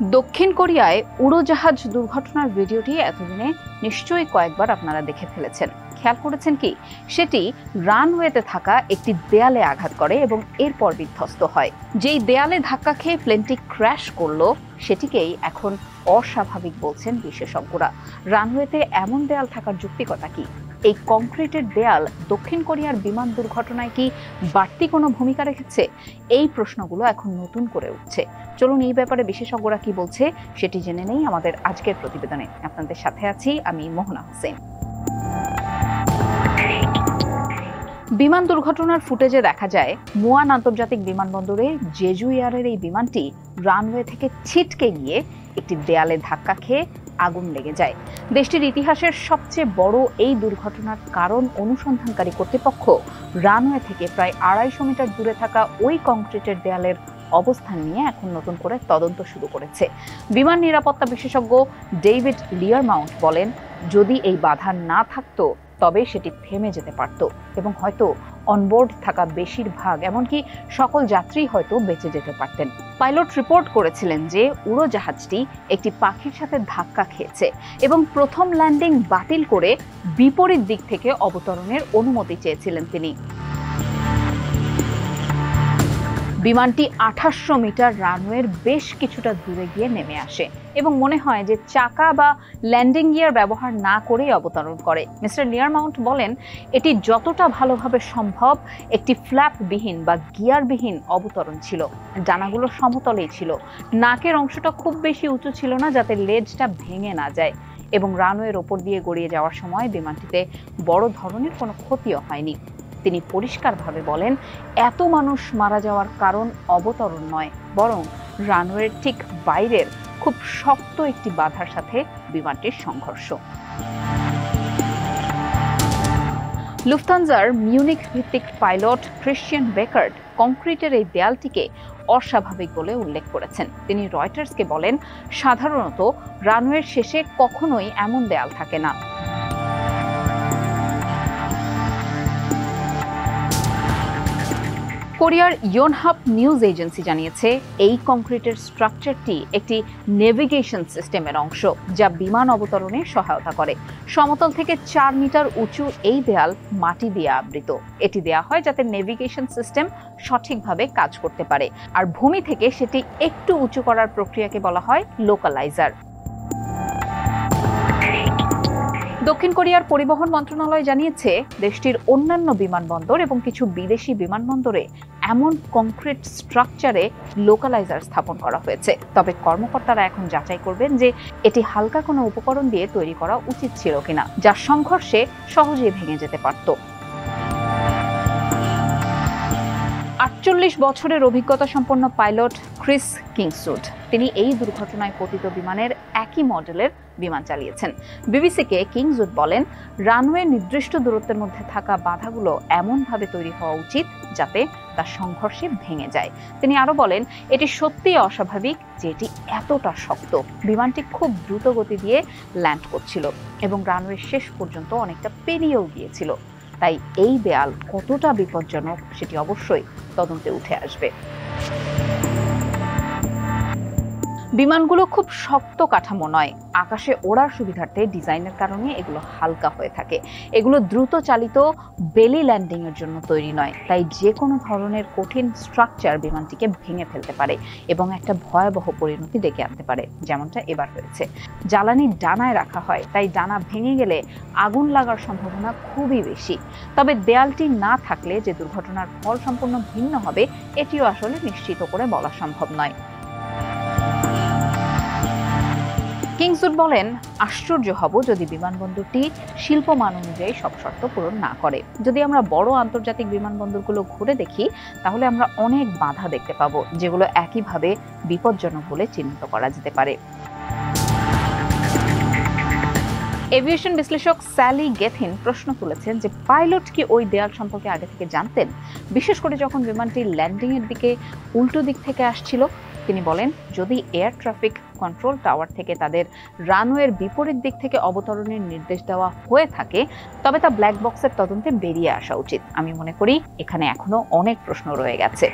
দক্ষিণ কোরিয়ায় উড়োজাহাজ দুর্ঘটনার ভিডিওটি এতদিনে নিশ্চয়ই কয়েকবার আপনারা দেখে ফেলেছেন। খেয়াল করেছেন কি, সেটি রানওয়েতে থাকা একটি দেয়ালে আঘাত করে এবং এরপর বিধ্বস্ত হয়। যেই দেয়ালে ধাক্কা খেয়ে প্লেনটি ক্র্যাশ করলো সেটিকেই এখন অস্বাভাবিক বলছেন বিশেষজ্ঞরা। রানওয়েতে এমন দেয়াল থাকার যৌক্তিকতা কি? এই কংক্রিটের দেয়াল দক্ষিণ কোরিয়ার বিমান দুর্ঘটনায় কি বাড়তি কোনো ভূমিকা রেখেছে? এই প্রশ্নগুলো এখন নতুন করে উঠছে। চলুন এই ব্যাপারে বিশেষজ্ঞরা কি বলছে সেটি জেনে নেই আমাদের আজকের প্রতিবেদনে। আপনাদের সাথে আছি আমি মোহনা হোসেন। বিমান দুর্ঘটনার ফুটেজে দেখা যায় মুয়ান আন্তর্জাতিক বিমানবন্দরে জেজু এয়ারের এই বিমানটি রানওয়ে থেকে ছিটকে গিয়ে একটি দেয়ালে ধাক্কা খেয়ে আগুন লেগে যায়। দেশটির ইতিহাসের সবচেয়ে বড় এই দুর্ঘটনার কারণ অনুসন্ধানকারী কর্তৃপক্ষ রানওয়ে থেকে প্রায় 250 মিটার দূরে থাকা ওই কংক্রিটের দেয়ালের অবস্থান নিয়ে এখন নতুন করে তদন্ত শুরু করেছে। বিমান নিরাপত্তা বিশেষজ্ঞ ডেভিড লিয়ারমাউন্ট বলেন, যদি এই বাধা না থাকতো তবে সেটি থেমে যেতে পারত এবং হয়তো অনবোর্ড থাকা বেশিরভাগ এমনকি সকল যাত্রী হয়তো বেঁচে যেতে পারতেন। পাইলট রিপোর্ট করেছিলেন যে উড়োজাহাজটি একটি পাখির সাথে ধাক্কা খেয়েছে এবং প্রথম ল্যান্ডিং বাতিল করে বিপরীত দিক থেকে অবতরণের অনুমতি চেয়েছিলেন তিনি। বিমানটি 2800 মিটার রানওয়ের বেশ কিছুটা দূরে গিয়ে নেমে আসে এবং মনে হয় যে চাকা বা ল্যান্ডিং গিয়ার ব্যবহার না করেই অবতরণ করে। মিস্টার লিয়ারমাউন্ট বলেন, এটি যতটা ভালোভাবে সম্ভব একটি ফ্ল্যাপবিহীন বা গিয়ারবিহীন অবতরণ ছিল। ডানাগুলো সমতলেই ছিল, নাকের অংশটা খুব বেশি উঁচু ছিল না যাতে লেজটা ভেঙে না যায় এবং রানওয়ের ওপর দিয়ে গড়িয়ে যাওয়ার সময় বিমানটিতে বড় ধরনের কোনো ক্ষতিও হয়নি। তিনি পরিষ্কারভাবে বলেন, এত মানুষ মারা যাওয়ার কারণ অবতরণ নয়, বরং রানওয়ের ঠিক বাইরের খুব শক্ত একটি বাধার সাথে বিমানটির সংঘর্ষ। লুফথানজার মিউনিখ ভিত্তিক পাইলট ক্রিশ্চিয়ান বেকার্ড কংক্রিটের এই দেয়ালটিকে অস্বাভাবিক বলে উল্লেখ করেছেন। তিনি রয়টার্সকে বলেন, সাধারণত রানওয়ের শেষে কখনোই এমন দেয়াল থাকে না। কোরিয়ার ইয়োনহাপ নিউজ এজেন্সি জানিয়েছে, এই কংক্রিটের স্ট্রাকচারটি একটি নেভিগেশন সিস্টেমের অংশ যা বিমান অবতরণে সহায়তা করে। সমতল থেকে 4 মিটার উঁচু এই দেয়াল মাটি দিয়ে আবৃত। এটি দেয়া হয় যাতে নেভিগেশন সিস্টেম সঠিকভাবে কাজ করতে পারে, আর ভূমি থেকে সেটি একটু উঁচু করার প্রক্রিয়াকে বলা হয় লোকালাইজার। দক্ষিণ কোরিয়ার পরিবহন মন্ত্রণালয় জানিয়েছে, দেশটির অন্যান্য বিমানবন্দর এবং কিছু বিদেশি বিমানবন্দরে এমন কংক্রিট স্ট্রাকচারে লোকালাইজার স্থাপন করা হয়েছে। তবে কর্মকর্তারা এখন যাচাই করবেন যে এটি হালকা কোনো উপকরণ দিয়ে তৈরি করা উচিত ছিল কিনা, যা সংঘর্ষে সহজেই ভেঙে যেতে পারত। 48 বছরের অভিজ্ঞতা সম্পন্ন পাইলট ক্রিস কিংসুড তিনি এই দুর্ঘটনায় পতিত বিমানের একই মডেলের বিমান চালিয়েছেন। বিবিসিকে কিংসুড বলেন, রানওয়ে নির্দিষ্ট দূরত্বের মধ্যে থাকা বাধাগুলো এমনভাবে তৈরি হওয়া উচিত যাতে তা সংঘর্ষে ভেঙে যায়। তিনি আরো বলেন, এটি সত্যিই অস্বাভাবিক যে এটি এতটা শক্ত। বিমানটি খুব দ্রুত গতি দিয়ে ল্যান্ড করছিল এবং রানওয়ে শেষ পর্যন্ত অনেকটা পেরিয়েও গিয়েছিল। তাই এই দেয়াল কতটা বিপজ্জনক সেটি অবশ্যই তদন্তে উঠে আসবে। বিমানগুলো খুব শক্ত কাঠামো নয়, আকাশে ওড়ার সুবিধার্থে ডিজাইনের কারণে এগুলো হালকা হয়ে থাকে। এগুলো দ্রুত চালিত বেলি ল্যান্ডিং এর জন্য তৈরি নয়, তাই যে কোনো ধরনের কঠিন স্ট্রাকচার বিমানটিকে ভেঙে ফেলতে পারে এবং একটা ভয়াবহ পরিণতি ডেকে আনতে পারে, যেমনটা এবার হয়েছে। জ্বালানি ডানায় রাখা হয়, তাই ডানা ভেঙে গেলে আগুন লাগার সম্ভাবনা খুবই বেশি। তবে দেয়ালটি না থাকলে যে দুর্ঘটনার ফল সম্পূর্ণ ভিন্ন হবে এটিও আসলে নিশ্চিত করে বলা সম্ভব নয়। কিংসুড বলেন, আশ্চর্য হব যদি বিমানবন্দরটি শিল্পমান অনুযায়ী সব শর্ত পূরণ না করে। যদি আমরা বড় আন্তর্জাতিক বিমানবন্দরগুলো ঘুরে দেখি তাহলে আমরা অনেক বাধা দেখতে পাবো, যেগুলো একইভাবে বিপজ্জনক বলে চিহ্নিত করা যেতে পারে। এভিয়েশন বিশ্লেষক স্যালি গেথিন প্রশ্ন তুলেছেন যে পাইলট কি ওই দেয়াল সম্পর্কে আগে থেকে জানতেন, বিশেষ করে যখন বিমানটি ল্যান্ডিং এর দিকে উল্টো দিক থেকে আসছিল। তিনি বলেন, যদি এয়ার ট্রাফিক কন্ট্রোল টাওয়ার থেকে তাদের রানওয়ের বিপরীত দিক থেকে অবতরণের নির্দেশ দেওয়া হয়ে থাকে তবে তা ব্ল্যাক বক্সের তদন্তে বেরিয়ে আসা উচিত। আমি মনে করি এখানে এখনো অনেক প্রশ্ন রয়ে গেছে।